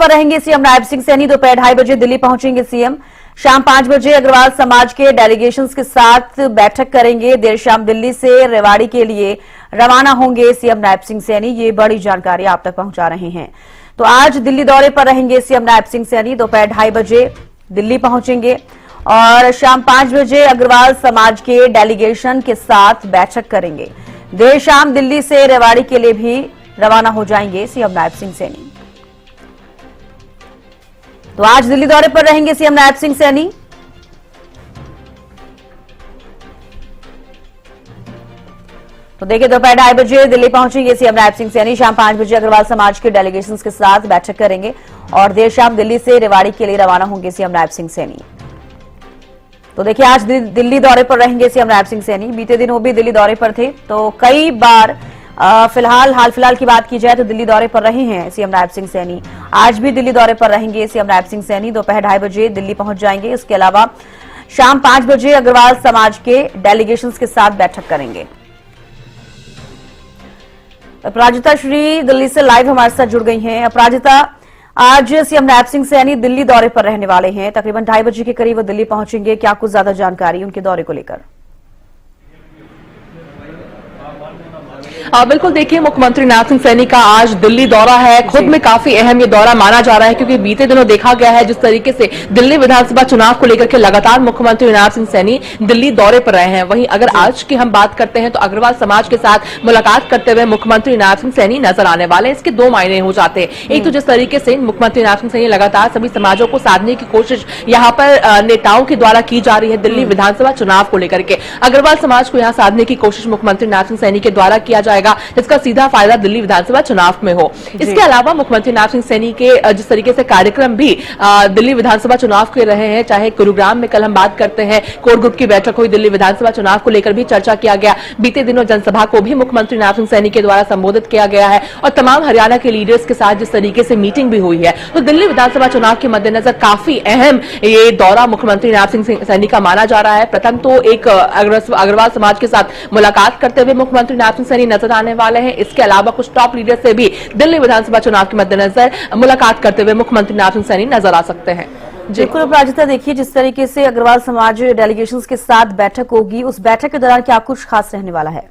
पर रहेंगे सीएम नायब सिंह सैनी। दोपहर 2:30 बजे दिल्ली पहुंचेंगे सीएम। शाम 5 बजे अग्रवाल समाज के डेलीगेशंस के साथ बैठक करेंगे। देर शाम दिल्ली से रेवाड़ी के लिए रवाना होंगे सीएम नायब सिंह सैनी। ये बड़ी जानकारी आप तक पहुंचा रहे हैं। तो आज दिल्ली दौरे पर रहेंगे सीएम नायब सिंह सैनी। दोपहर 2:30 बजे दिल्ली पहुंचेंगे और शाम 5 बजे अग्रवाल समाज के डेलीगेशन के साथ बैठक करेंगे। देर शाम दिल्ली से रेवाड़ी के लिए भी रवाना हो जाएंगे सीएम नायब सिंह सैनी। तो आज दिल्ली दौरे पर रहेंगे सीएम नायब सिंह सैनी। तो देखिए, दोपहर 2:30 बजे दिल्ली पहुंचेंगे सीएम नायब सिंह सैनी। शाम 5 बजे अग्रवाल समाज के डेलीगेशंस के साथ बैठक करेंगे और देर शाम दिल्ली से रेवाड़ी के लिए रवाना होंगे सीएम नायब सिंह सैनी। तो देखिए, आज दिल्ली दौरे पर रहेंगे सीएम नायब सिंह सैनी। बीते दिन वो भी दिल्ली दौरे पर थे, तो कई बार हाल फिलहाल की बात की जाए तो दिल्ली दौरे पर रहे हैं सीएम नायब सिंह सैनी। आज भी दिल्ली दौरे पर रहेंगे सीएम नायब सिंह सैनी। दोपहर 2:30 बजे दिल्ली पहुंच जाएंगे। इसके अलावा शाम 5 बजे अग्रवाल समाज के डेलीगेशंस के साथ बैठक करेंगे। अपराजिता श्री दिल्ली से लाइव हमारे साथ जुड़ गई हैं। अपराजिता, आज सीएम नायब सिंह सैनी दिल्ली दौरे पर रहने वाले हैं। तकरीबन 2:30 बजे के करीब वो दिल्ली पहुंचेंगे। क्या कुछ ज्यादा जानकारी उनके दौरे को लेकर? बिल्कुल, देखिए, मुख्यमंत्री नायब सिंह सैनी का आज दिल्ली दौरा है। खुद में काफी अहम ये दौरा माना जा रहा है, क्योंकि बीते दिनों देखा गया है जिस तरीके से दिल्ली विधानसभा चुनाव को लेकर के लगातार मुख्यमंत्री नायब सिंह सैनी दिल्ली दौरे पर रहे हैं। वहीं अगर आज की हम बात करते हैं तो अग्रवाल समाज के साथ मुलाकात करते हुए मुख्यमंत्री नायब सिंह सैनी नजर आने वाले हैं। इसके दो मायने हो जाते हैं। एक तो जिस तरीके से मुख्यमंत्री नायब सिंह सैनी लगातार सभी समाजों को साधने की कोशिश यहाँ पर नेताओं के द्वारा की जा रही है दिल्ली विधानसभा चुनाव को लेकर के। अग्रवाल समाज को यहाँ साधने की कोशिश मुख्यमंत्री नायब सिंह सैनी के द्वारा किया जाएगा, जिसका सीधा फायदा दिल्ली विधानसभा चुनाव में हो। इसके अलावा मुख्यमंत्री नायब सिंह सैनी के जिस तरीके से कार्यक्रम भी दिल्ली विधानसभा चुनाव के रहे हैं, चाहे गुरुग्राम में कल हम बात करते हैं कोर ग्रुप की बैठक हुई, दिल्ली विधानसभा चुनाव को लेकर भी चर्चा किया गया। बीते दिनों जनसभा को भी मुख्यमंत्री नायब सिंह सैनी के द्वारा संबोधित किया गया है और तमाम हरियाणा के लीडर्स के साथ जिस तरीके से मीटिंग भी हुई है, तो दिल्ली विधानसभा चुनाव के मद्देनजर काफी अहम ये दौरा मुख्यमंत्री नायब सिंह सैनी का माना जा रहा है। प्रथम तो एक अग्रवाल समाज के साथ मुलाकात करते हुए मुख्यमंत्री नायब सिंह सैनी नजर आने वाले हैं। इसके अलावा कुछ टॉप लीडर से भी दिल्ली विधानसभा चुनाव के मद्देनजर मुलाकात करते हुए मुख्यमंत्री नायब सिंह सैनी नजर आ सकते हैं। बिल्कुल अपराजिता, देखिए, जिस तरीके से अग्रवाल समाज डेलीगेशंस के साथ बैठक होगी, उस बैठक के दौरान क्या कुछ खास रहने वाला है?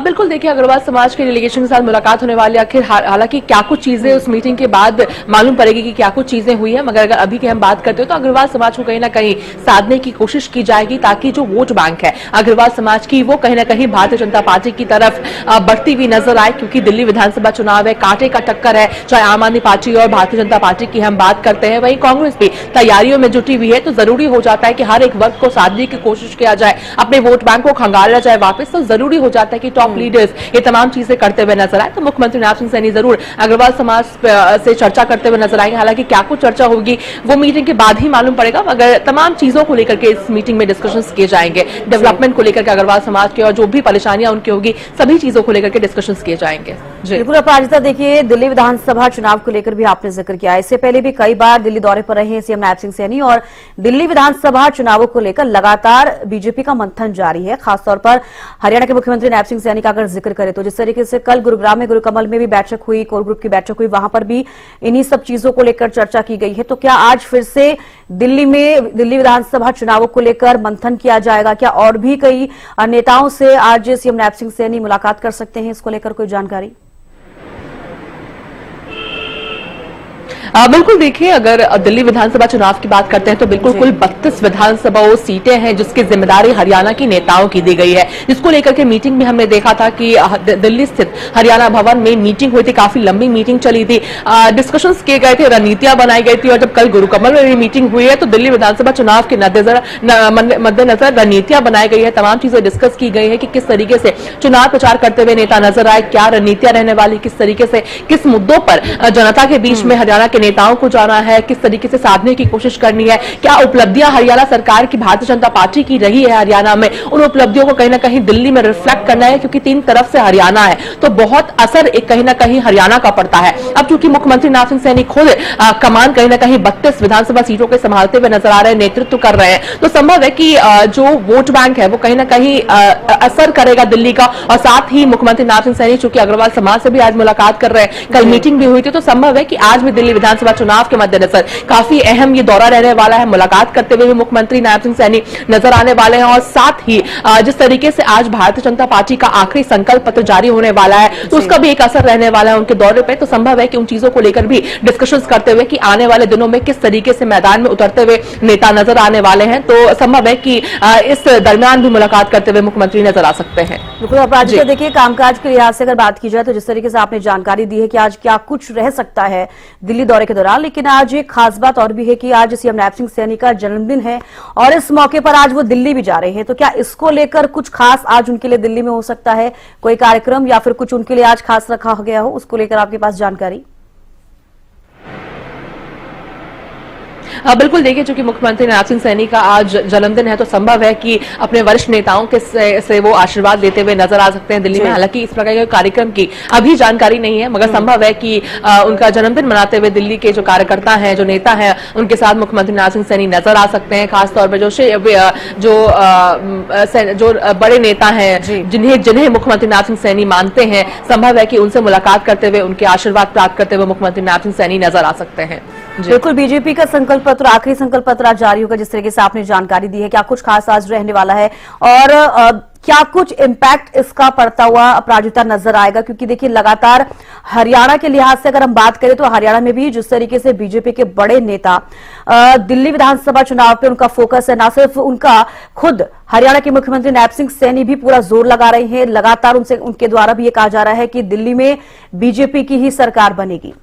बिल्कुल, देखिए, अग्रवाल समाज के डेलीगेशन के साथ मुलाकात होने वाली। आखिर हालांकि क्या कुछ चीजें उस मीटिंग के बाद मालूम पड़ेगी कि क्या कुछ चीजें हुई है, मगर अगर अभी की हम बात करते हो तो अग्रवाल समाज को कहीं ना कहीं साधने की कोशिश की जाएगी, ताकि जो वोट बैंक है अग्रवाल समाज की, वो कहीं ना कहीं भारतीय जनता पार्टी की तरफ बढ़ती हुई नजर आए। क्योंकि दिल्ली विधानसभा चुनाव है, कांटे का टक्कर है, चाहे आम आदमी पार्टी और भारतीय जनता पार्टी की हम बात करते हैं, वहीं कांग्रेस भी तैयारियों में जुटी हुई है। तो जरूरी हो जाता है कि हर एक वर्ग को साधने की कोशिश किया जाए, अपने वोट बैंक को खंगाला जाए वापस। तो जरूरी हो जाता है कि टॉप लीडर्स ये तमाम चीजें करते हुए नजर आए। तो मुख्यमंत्री नायब सिंह सैनी जरूर अग्रवाल समाज से चर्चा करते हुए नजर आएंगे। हालांकि क्या कुछ चर्चा होगी वो मीटिंग के बाद ही मालूम पड़ेगा, मगर तमाम चीजों को लेकर के इस मीटिंग में डिस्कशंस किए जाएंगे। डेवलपमेंट को लेकर के अग्रवाल समाज के और जो भी परेशानियां उनकी होगी, सभी चीजों को लेकर के डिस्कशंस किए जाएंगे। बिल्कुल अपराजिता, देखिए, दिल्ली विधानसभा चुनाव को लेकर भी आपने जिक्र किया। इससे पहले भी कई बार दिल्ली दौरे पर रहे हैं सीएम नायब सिंह सैनी और दिल्ली विधानसभा चुनावों को लेकर लगातार बीजेपी का मंथन जारी है। खासतौर पर हरियाणा के मुख्यमंत्री नायब सिंह सैनी का अगर जिक्र करें तो जिस तरीके से कल गुरुग्राम में गुरुकमल में भी बैठक हुई, कोर ग्रुप की बैठक हुई, वहां पर भी इन्हीं सब चीजों को लेकर चर्चा की गई है। तो क्या आज फिर से दिल्ली में दिल्ली विधानसभा चुनावों को लेकर मंथन किया जाएगा? क्या और भी कई नेताओं से आज सीएम नायब सिंह सैनी मुलाकात कर सकते हैं? इसको लेकर कोई जानकारी? बिल्कुल, देखिए, अगर दिल्ली विधानसभा चुनाव की बात करते हैं तो बिल्कुल कुल 32 विधानसभा सीटें हैं जिसकी जिम्मेदारी हरियाणा की नेताओं की दी गई है। जिसको लेकर के मीटिंग में हमने देखा था कि दिल्ली स्थित हरियाणा भवन में मीटिंग हुई थी, काफी लंबी मीटिंग चली थी, डिस्कशंस किए गए थे, रणनीतियां बनाई गई थी। और जब कल गुरुकमल में मीटिंग हुई है तो दिल्ली विधानसभा चुनाव के मद्देनजर रणनीतियां बनाई गई है, तमाम चीजें डिस्कस की गई है कि किस तरीके से चुनाव प्रचार करते हुए नेता नजर आए, क्या रणनीतियां रहने वाली, किस तरीके से किस मुद्दों पर जनता के बीच में हरियाणा के नेताओं को जाना है, किस तरीके से साधने की कोशिश करनी है, क्या उपलब्धियां हरियाणा सरकार की भारतीय जनता पार्टी की रही है हरियाणा में, उन उपलब्धियों को कहीं ना कहीं दिल्ली में रिफ्लेक्ट करना है, क्योंकि 3 तरफ से हरियाणा है तो बहुत असर एक कहीं ना कहीं हरियाणा का पड़ता है। अब चूंकि मुख्यमंत्री नवनाथ सिंह सैनी खुद कमान कहीं ना कहीं 32 विधानसभा सीटों के संभालते हुए नजर आ रहे हैं, नेतृत्व कर रहे हैं, तो संभव है कि जो वोट बैंक है वो कहीं ना कहीं असर करेगा दिल्ली का। और साथ ही मुख्यमंत्री नवनाथ सिंह सैनी चूंकि अग्रवाल समाज से भी आज मुलाकात कर रहे हैं, कल मीटिंग भी हुई थी, तो संभव है कि आज भी दिल्ली विधानसभा चुनाव के मद्देनजर काफी अहम ये दौरा रहने वाला है। मुलाकात करते हुए भी मुख्यमंत्री नवनाथ सिंह सैनी नजर आने वाले हैं और साथ ही जिस तरीके से आज भारतीय जनता पार्टी का आखिरी संकल्प पत्र जारी होने वाला है तो उसका भी एक असर रहने वाला है उनके दौरे पे। तो संभव है कि उन चीजों को लेकर भी डिस्कशंस करते हुए कि आने वाले दिनों में किस तरीके से मैदान में उतरते हुए नेता नजर आने वाले हैं, तो संभव है कि इस दरमियान भी मुलाकात करते हुए मुख्यमंत्री नजर आ सकते हैं। बिल्कुल अपराध जी, देखिए कामकाज के लिहाज से अगर बात की जाए तो जिस तरीके से आपने जानकारी दी है कि आज क्या कुछ रह सकता है दिल्ली दौरे के दौरान, लेकिन आज एक खास बात और भी है कि आज सीएम नवनाथ सिंह सैनी का जन्मदिन है और इस मौके पर आज वो दिल्ली भी जा रहे हैं, तो क्या इसको लेकर कुछ खास आज उनके लिए दिल्ली में हो सकता है, कोई कार्यक्रम या फिर कुछ उनके लिए आज खास रखा गया हो, उसको लेकर आपके पास जानकारी? बिल्कुल, देखिए चूंकि मुख्यमंत्री नवनाथ सिंह सैनी का आज जन्मदिन है तो संभव है कि अपने वरिष्ठ नेताओं के से वो आशीर्वाद देते हुए नजर आ सकते हैं दिल्ली में। हालांकि इस प्रकार के कार्यक्रम की अभी जानकारी नहीं है, मगर संभव है कि उनका जन्मदिन मनाते हुए दिल्ली के जो कार्यकर्ता हैं, जो नेता हैं, उनके साथ मुख्यमंत्री नवनाथ सिंह सैनी नजर आ सकते हैं। खासतौर पर जो बड़े नेता हैं जिन्हें मुख्यमंत्री नवनाथ सिंह सैनी मानते हैं, संभव है कि उनसे मुलाकात करते हुए उनके आशीर्वाद प्राप्त करते हुए मुख्यमंत्री नवनाथ सिंह सैनी नजर आ सकते हैं। बिल्कुल, बीजेपी का संकल्प पत्र, आखिरी संकल्प पत्र आज जारी होगा, जिस तरीके से आपने जानकारी दी है, क्या कुछ खास आज रहने वाला है और क्या कुछ इम्पैक्ट इसका पड़ता हुआ अपराजिता नजर आएगा? क्योंकि देखिए लगातार हरियाणा के लिहाज से अगर हम बात करें तो हरियाणा में भी जिस तरीके से बीजेपी के बड़े नेता दिल्ली विधानसभा चुनाव पे उनका फोकस है, ना सिर्फ उनका, खुद हरियाणा के मुख्यमंत्री नवनाथ सिंह सैनी भी पूरा जोर लगा रहे हैं, लगातार उनके द्वारा भी ये कहा जा रहा है कि दिल्ली में बीजेपी की ही सरकार बनेगी।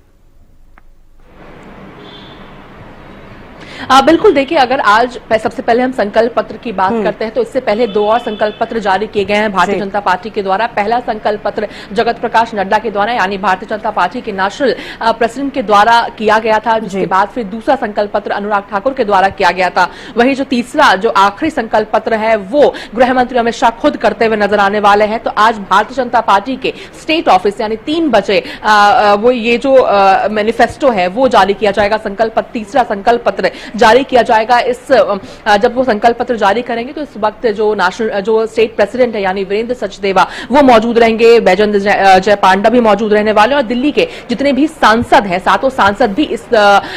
बिल्कुल, देखिए अगर आज सबसे पहले हम संकल्प पत्र की बात करते हैं तो इससे पहले 2 और संकल्प पत्र जारी किए गए हैं भारतीय जनता पार्टी के द्वारा। पहला संकल्प पत्र जगत प्रकाश नड्डा के द्वारा यानी भारतीय जनता पार्टी के नेशनल प्रेसिडेंट के द्वारा किया गया था, जिसके बाद फिर दूसरा संकल्प पत्र अनुराग ठाकुर के द्वारा किया गया था। वहीं जो तीसरा जो आखिरी संकल्प पत्र है वो गृह मंत्री अमित शाह खुद करते हुए नजर आने वाले हैं। तो आज भारतीय जनता पार्टी के स्टेट ऑफिस यानी 3 बजे वो ये जो मैनिफेस्टो है वो जारी किया जाएगा, तीसरा संकल्प पत्र जारी किया जाएगा। जब वो संकल्प पत्र जारी करेंगे तो इस वक्त जो स्टेट प्रेसिडेंट है यानी वीरेंद्र सचदेवा वो मौजूद रहेंगे, बैजेंद्र जय पांडा भी मौजूद रहने वाले और दिल्ली के जितने भी सांसद हैं, 7 सांसद भी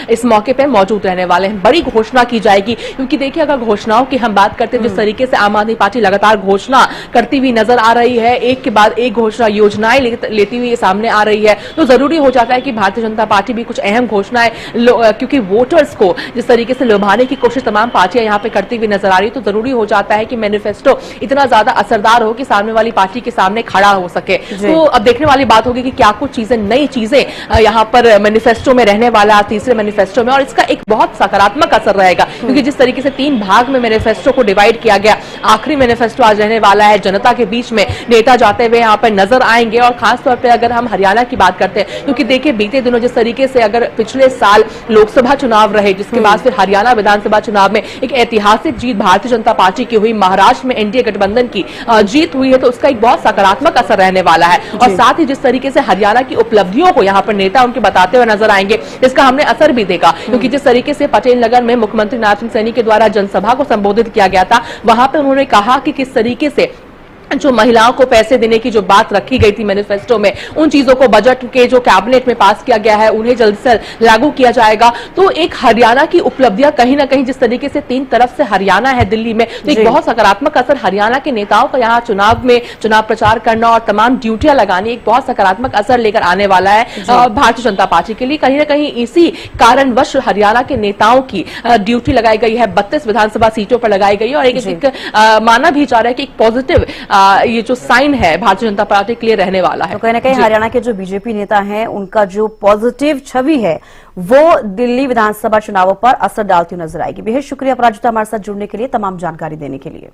इस मौके पर मौजूद रहने वाले हैं। बड़ी घोषणा की जाएगी, क्योंकि देखिए अगर घोषणाओं की हम बात करते हैं, जिस तरीके से आम आदमी पार्टी लगातार घोषणा करती हुई नजर आ रही है, एक के बाद एक घोषणा योजनाएं लेती हुई सामने आ रही है, तो जरूरी हो जाता है कि भारतीय जनता पार्टी भी कुछ अहम घोषणाएं, क्योंकि वोटर्स को जिस तरीके से लुभाने की कोशिश तमाम पार्टियां यहां पे करती हुई नजर आ रही, तो जरूरी हो जाता है कि मैनिफेस्टो इतना ज्यादा असरदार हो कि सामने वाली पार्टी के सामने खड़ा हो सके। तो अब देखने वाली बात होगी कि क्या कुछ चीजें, नई चीजें यहां पर मैनिफेस्टो में रहने वाला, तीसरे मैनिफेस्टो में, और इसका एक बहुत सकारात्मक असर रहेगा, क्योंकि जिस तरीके से 3 भाग में मैनिफेस्टो को डिवाइड किया गया, आखिरी मैनिफेस्टो आज रहने वाला है। जनता के बीच में नेता जाते हुए यहां पर नजर आएंगे और खासतौर पर अगर हम हरियाणा की बात करते हैं, क्योंकि देखिए बीते दिनों जिस तरीके से अगर पिछले साल लोकसभा चुनाव रहे, जिसके बाद फिर हरियाणा विधानसभा चुनाव में एक ऐतिहासिक जीत भारतीय जनता पार्टी की हुई, महाराष्ट्र में एनडीए गठबंधन की जीत हुई है, तो उसका एक बहुत सकारात्मक असर रहने वाला है। और साथ ही जिस तरीके से हरियाणा की उपलब्धियों को यहाँ पर नेता उनके बताते हुए नजर आएंगे, इसका हमने असर भी देखा, क्योंकि जिस तरीके से पटेल नगर में मुख्यमंत्री नवनाथ सिंह सैनी के द्वारा जनसभा को संबोधित किया गया था, वहां पर उन्होंने कहा कि किस तरीके से जो महिलाओं को पैसे देने की जो बात रखी गई थी मैनिफेस्टो में, उन चीजों को बजट के जो कैबिनेट में पास किया गया है उन्हें जल्द से लागू किया जाएगा। तो एक हरियाणा की उपलब्धियां कहीं ना कहीं जिस तरीके से 3 तरफ से हरियाणा है दिल्ली में, तो एक बहुत सकारात्मक असर हरियाणा के नेताओं का यहाँ चुनाव में चुनाव प्रचार करना और तमाम ड्यूटियां लगानी एक बहुत सकारात्मक असर लेकर आने वाला है भारतीय जनता पार्टी के लिए। कहीं ना कहीं इसी कारणवश हरियाणा के नेताओं की ड्यूटी लगाई गई है, 32 विधानसभा सीटों पर लगाई गई है और एक माना भी जा रहा है कि एक पॉजिटिव ये जो साइन है भारतीय जनता पार्टी के लिए रहने वाला है। तो कहीं ना कहीं हरियाणा के जो बीजेपी नेता हैं उनका जो पॉजिटिव छवि है वो दिल्ली विधानसभा चुनावों पर असर डालती नजर आएगी। बेहद शुक्रिया अपराजिता हमारे साथ जुड़ने के लिए, तमाम जानकारी देने के लिए।